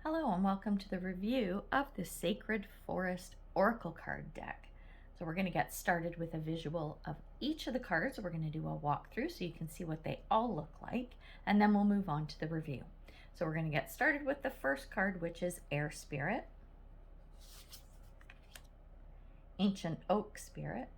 Hello and welcome to the review of the Sacred Forest Oracle card deck. So we're going to get started with a visual of each of the cards. We're going to do a walkthrough so you can see what they all look like, and then we'll move on to the review. So we're going to get started with the first card, which is Air Spirit, Ancient Oak Spirit,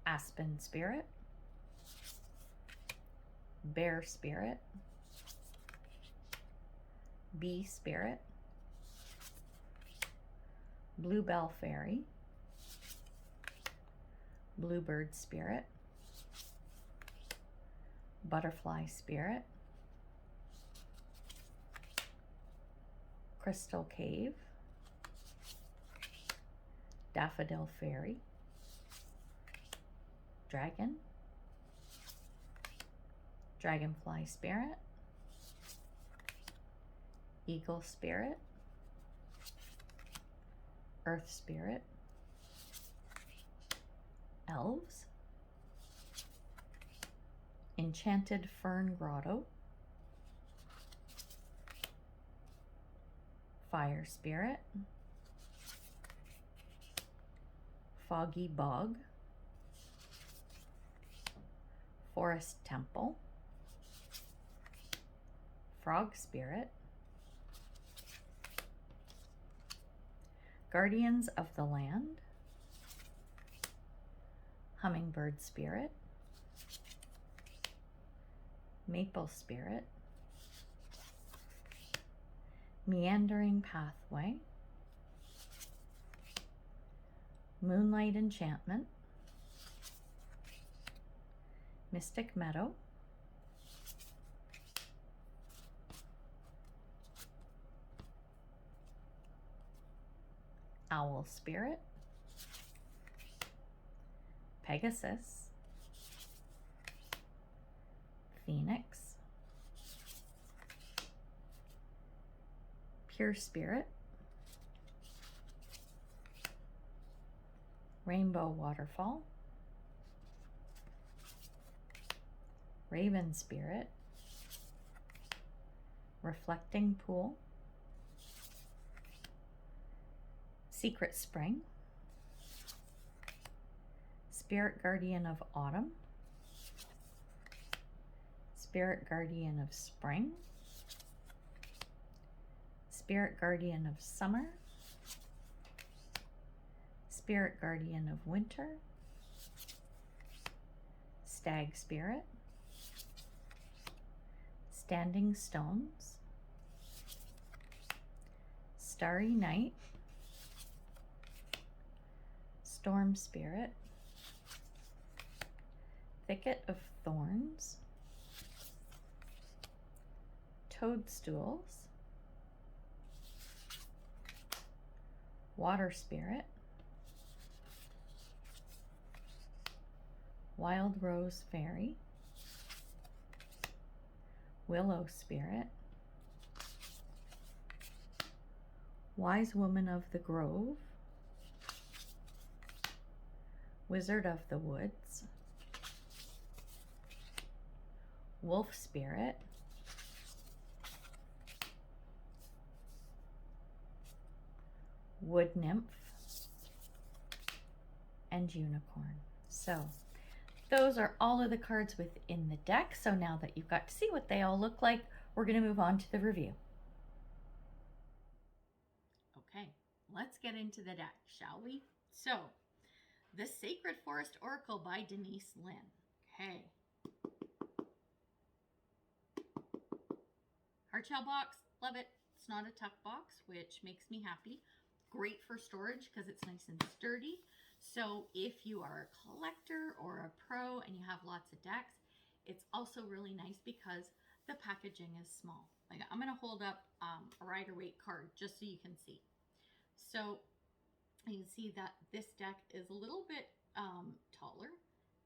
Aspen Spirit, Bear Spirit, Bee Spirit, Bluebell Fairy, Bluebird Spirit, Butterfly Spirit, Crystal Cave, Daffodil Fairy, Dragon, Dragonfly Spirit, Eagle Spirit, Earth Spirit, Elves, Enchanted Fern Grotto, Fire Spirit, Foggy Bog, Forest Temple, Frog Spirit, Guardians of the Land, Hummingbird Spirit, Maple Spirit, Meandering Pathway, Moonlight Enchantment, Mystic Meadow, Owl Spirit, Pegasus, Phoenix, Pure Spirit, Rainbow Waterfall, Raven Spirit, Reflecting Pool, Secret Spring, Spirit Guardian of Autumn, Spirit Guardian of Spring, Spirit Guardian of Summer, Spirit Guardian of Winter, Stag Spirit, Standing Stones, Starry Night, Storm Spirit, Thicket of Thorns, Toadstools, Water Spirit, Wild Rose Fairy, Willow Spirit, Wise Woman of the Grove, Wizard of the Woods, Wolf Spirit, Wood Nymph, and Unicorn. So those are all of the cards within the deck. So now that you've got to see what they all look like, we're going to move on to the review. Okay, let's get into the deck, shall we? So, The Sacred Forest Oracle by Denise Linn. Okay. Hardshell box, love it. It's not a tuck box, which makes me happy. Great for storage because it's nice and sturdy. So if you are a collector or a pro and you have lots of decks, it's also really nice because the packaging is small. Like, I'm going to hold up a Rider-Waite card just so you can see. So you can see that this deck is a little bit taller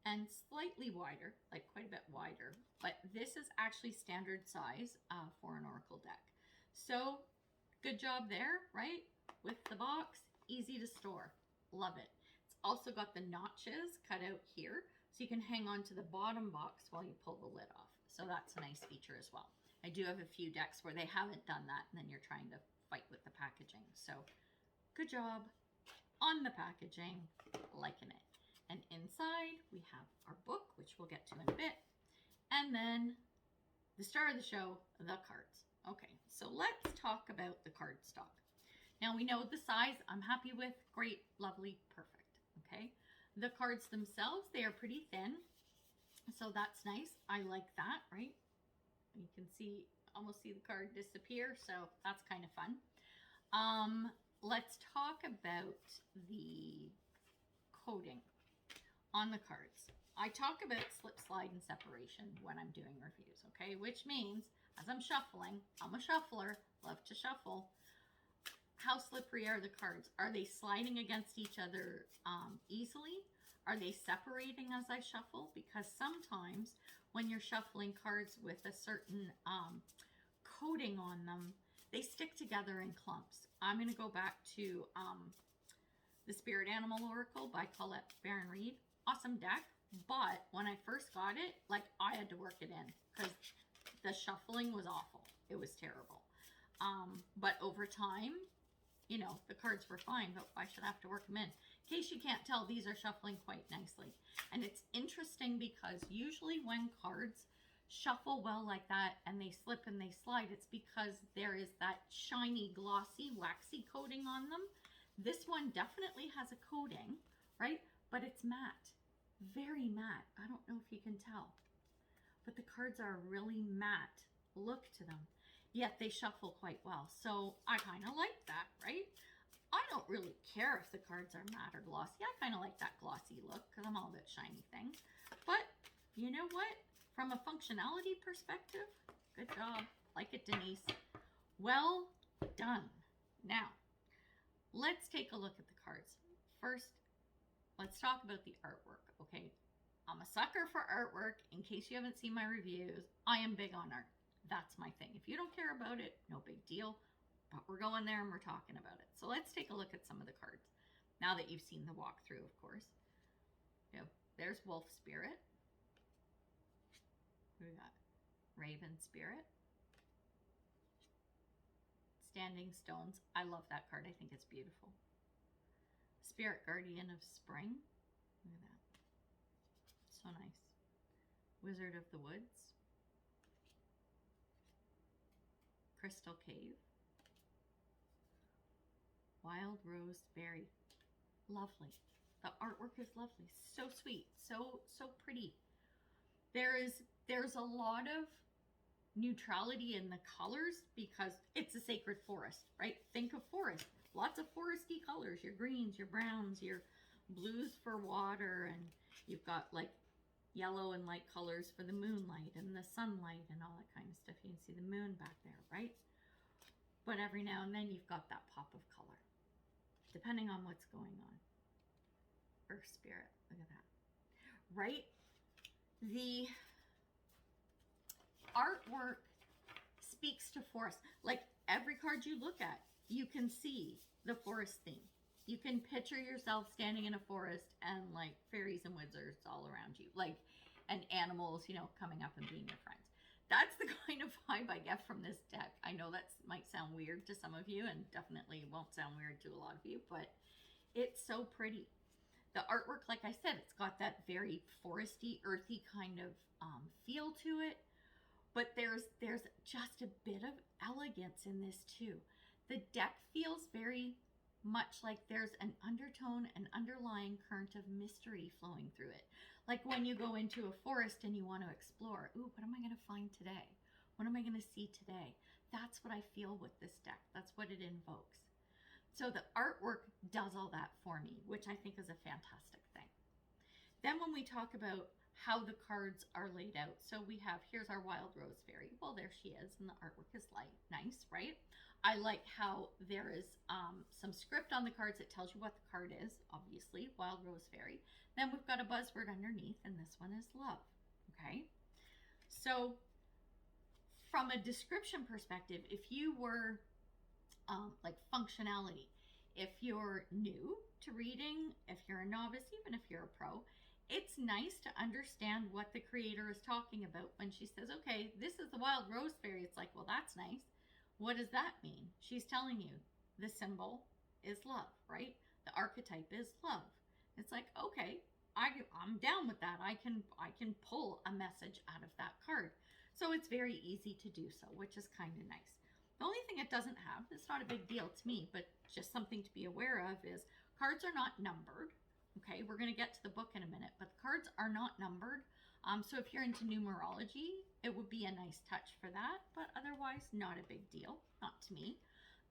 and slightly wider, like quite a bit wider, but this is actually standard size for an Oracle deck. So good job there, right? With the box, easy to store. Love it. It's also got the notches cut out here, so you can hang on to the bottom box while you pull the lid off. So that's a nice feature as well. I do have a few decks where they haven't done that, and then you're trying to fight with the packaging. So good job on the packaging, liking it. And inside we have our book, which we'll get to in a bit. And then the star of the show, the cards. Okay, so let's talk about the card stock. Now we know the size I'm happy with. Great, lovely, perfect. Okay, the cards themselves, they are pretty thin. So that's nice. I like that, right? You can see, almost see the card disappear. So that's kind of fun. Let's talk about the coding on the cards. I talk about slip, slide, and separation when I'm doing reviews, okay? Which means, as I'm shuffling, I'm a shuffler, love to shuffle. How slippery are the cards? Are they sliding against each other easily? Are they separating as I shuffle? Because sometimes when you're shuffling cards with a certain coating on them, they stick together in clumps. I'm going to go back to the Spirit Animal Oracle by Colette Baron Reed. Awesome deck. But when I first got it, like, I had to work it in because the shuffling was awful. It was terrible. But over time, you know, the cards were fine, but I should have to work them in. In case you can't tell, these are shuffling quite nicely. And it's interesting because usually when cards shuffle well like that and they slip and they slide, it's because there is that shiny, glossy, waxy coating on them. This one definitely has a coating, right? But it's matte. Very matte. I don't know if you can tell. But the cards are really matte look to them. Yet they shuffle quite well. So I kind of like that, right? I don't really care if the cards are matte or glossy. I kind of like that glossy look because I'm all about shiny things. But you know what? From a functionality perspective, good job. Like it, Denise. Well done. Now, let's take a look at the cards. First, let's talk about the artwork, okay? I'm a sucker for artwork. In case you haven't seen my reviews, I am big on art. That's my thing. If you don't care about it, no big deal. But we're going there and we're talking about it. So let's take a look at some of the cards. Now that you've seen the walkthrough, of course. You know, there's Wolf Spirit. We got Raven Spirit. Standing Stones. I love that card. I think it's beautiful. Spirit Guardian of Spring. Look at that. So nice. Wizard of the Woods. Crystal Cave. Wild Rose Berry. Lovely. The artwork is lovely. So sweet. So pretty. There's a lot of neutrality in the colors because it's a sacred forest, right? Think of forest. Lots of foresty colors. Your greens, your browns, your blues for water, and you've got like yellow and light colors for the moonlight and the sunlight and all that kind of stuff. You can see the moon back there, right? But every now and then you've got that pop of color, depending on what's going on. Earth Spirit, look at that. Right? The artwork speaks to forest. Like every card you look at, you can see the forest theme. You can picture yourself standing in a forest and like fairies and wizards all around you, like, and animals, you know, coming up and being your friends. That's the kind of vibe I get from this deck. I know that might sound weird to some of you and definitely won't sound weird to a lot of you, but it's so pretty. The artwork, like I said, it's got that very foresty, earthy kind of feel to it, but there's just a bit of elegance in this too. The deck feels very much like there's an undertone, an underlying current of mystery flowing through it. Like when you go into a forest and you want to explore, ooh, what am I going to find today? What am I going to see today? That's what I feel with this deck. That's what it invokes. So the artwork does all that for me, which I think is a fantastic thing. Then when we talk about how the cards are laid out, so we have, here's our Wild Rose Fairy. Well, there she is, and the artwork is light, nice, right? I like how there is some script on the cards that tells you what the card is, obviously, Wild Rose Fairy. Then we've got a buzzword underneath, and this one is love, okay? So from a description perspective, if you were like functionality, if you're new to reading, if you're a novice, even if you're a pro, it's nice to understand what the creator is talking about when she says, okay, this is the wild rose fairy. It's like, well, that's nice. What does that mean? She's telling you the symbol is love, right? The archetype is love. It's like, okay, I'm down with that. I can pull a message out of that card. So it's very easy to do so, which is kind of nice. The only thing it doesn't have, it's not a big deal to me, but just something to be aware of, is cards are not numbered. Okay, we're going to get to the book in a minute, but the cards are not numbered. So if you're into numerology, it would be a nice touch for that, but otherwise not a big deal, not to me.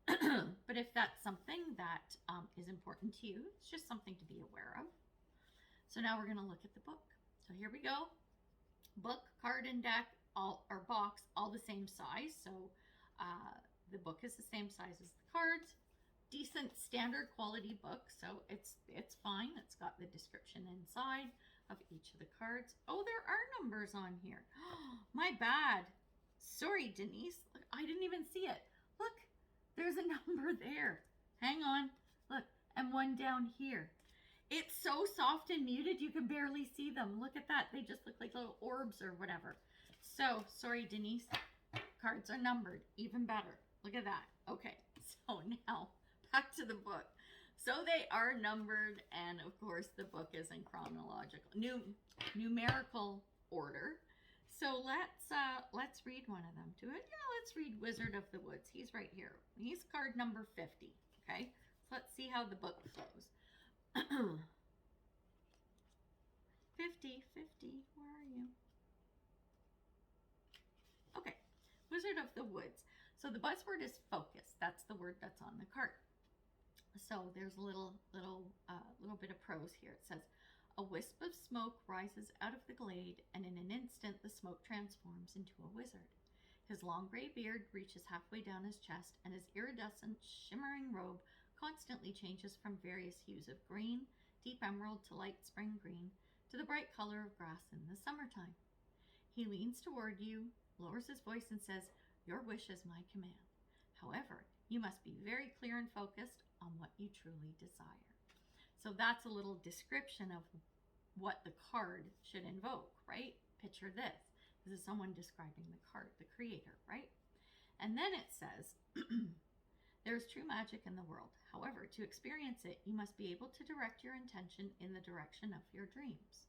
But if that's something that is important to you, it's just something to be aware of. So now we're going to look at the book. So here we go. Book, card, and deck, or box, all the same size. So the book is the same size as the cards. Decent standard quality book, so it's fine. It's got the description inside of each of the cards. Oh, there are numbers on here. My bad. Sorry, Denise. I didn't even see it. Look, there's a number there. Hang on. Look, and one down here. It's so soft and muted, you can barely see them. Look at that. They just look like little orbs or whatever. So, sorry, Denise. Cards are numbered. Even better. Look at that. Okay, so now back to the book. So they are numbered, and of course the book is in chronological, numerical order. So let's read one of them. Do it? Yeah, let's read Wizard of the Woods. He's right here. He's card number 50. Okay, so let's see how the book flows. 50, where are you? Okay, Wizard of the Woods. So the buzzword is focus. That's the word that's on the card. So there's a little bit of prose here. It says, a wisp of smoke rises out of the glade, and in an instant the smoke transforms into a wizard. His long gray beard reaches halfway down his chest, and his iridescent, shimmering robe constantly changes from various hues of green, deep emerald to light spring green, to the bright color of grass in the summertime. He leans toward you, lowers his voice, and says, your wish is my command. However, you must be very clear and focused on what you truly desire. So that's a little description of what the card should invoke, right? Picture this. This is someone describing the card, the creator, right? And then it says, there is true magic in the world. However, to experience it, you must be able to direct your intention in the direction of your dreams.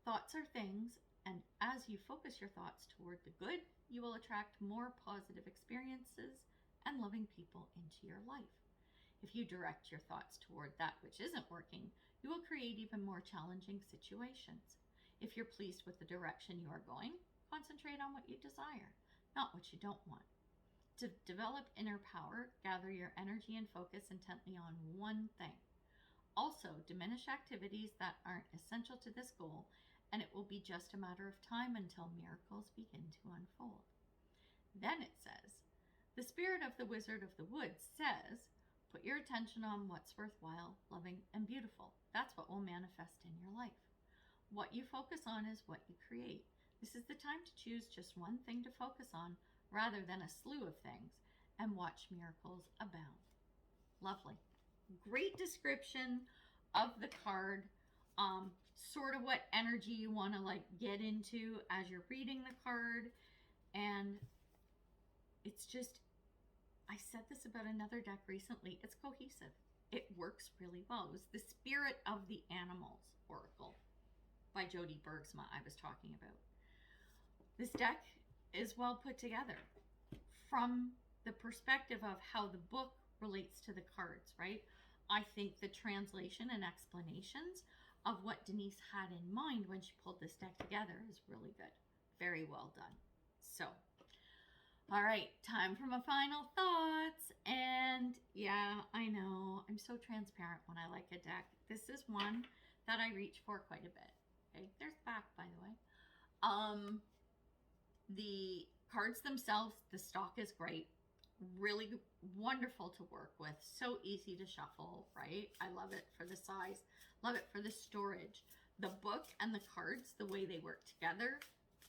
Thoughts are things, and as you focus your thoughts toward the good, you will attract more positive experiences and loving people into your life. If you direct your thoughts toward that which isn't working, you will create even more challenging situations. If you're pleased with the direction you are going, concentrate on what you desire, not what you don't want. To develop inner power, gather your energy and focus intently on one thing. Also, diminish activities that aren't essential to this goal, and it will be just a matter of time until miracles begin to unfold. Then it says, the spirit of the Wizard of the Woods says, put your attention on what's worthwhile, loving, and beautiful. That's what will manifest in your life. What you focus on is what you create. This is the time to choose just one thing to focus on rather than a slew of things, and watch miracles abound. Lovely. Great description of the card. Sort of what energy you want to get into as you're reading the card. And it's just, I said this about another deck recently, it's cohesive. It works really well. It was the Spirit of the Animals Oracle by Jody Bergsma I was talking about. This deck is well put together from the perspective of how the book relates to the cards, right? I think the translation and explanations of what Denise had in mind when she pulled this deck together is really good. Very well done. So, all right, time for my final thoughts. And yeah, I know, I'm so transparent when I like a deck. This is one that I reach for quite a bit. Okay, there's the back, by the way. The cards themselves, the stock is great. Really wonderful to work with. So easy to shuffle, right? I love it for the size. Love it for the storage. The book and the cards, the way they work together,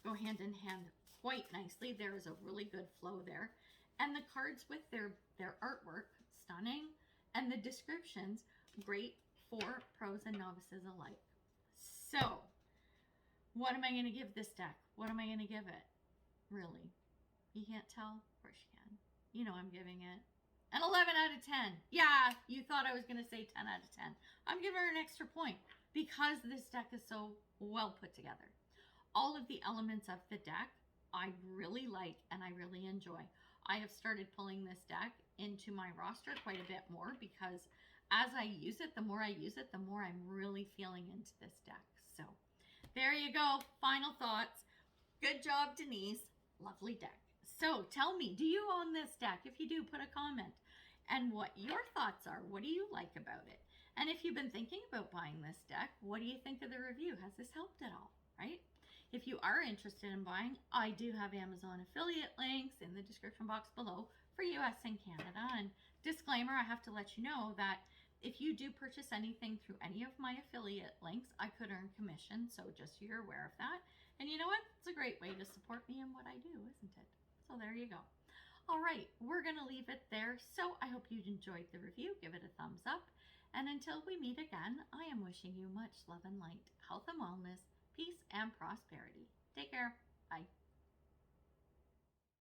go hand in hand quite nicely. There is a really good flow there. And the cards with their artwork, stunning. And the descriptions, great for pros and novices alike. So, what am I going to give this deck? What am I going to give it? Really? You can't tell? Of course you can. You know I'm giving it an 11 out of 10. Yeah, you thought I was going to say 10 out of 10. I'm giving her an extra point because this deck is so well put together. All of the elements of the deck I really like and I really enjoy. I have started pulling this deck into my roster quite a bit more because as I use it, the more I use it, the more I'm really feeling into this deck. So there you go. Final thoughts. Good job, Denise. Lovely deck. So tell me, do you own this deck? If you do, put a comment and what your thoughts are. What do you like about it? And if you've been thinking about buying this deck, what do you think of the review? Has this helped at all, right? If you are interested in buying, I do have Amazon affiliate links in the description box below for US and Canada. And disclaimer, I have to let you know that if you do purchase anything through any of my affiliate links, I could earn commission. So just so you're aware of that. And you know what? It's a great way to support me in what I do, isn't it? So there you go. All right, we're going to leave it there. So I hope you enjoyed the review. Give it a thumbs up. And until we meet again, I am wishing you much love and light, health and wellness, peace and prosperity. Take care. Bye.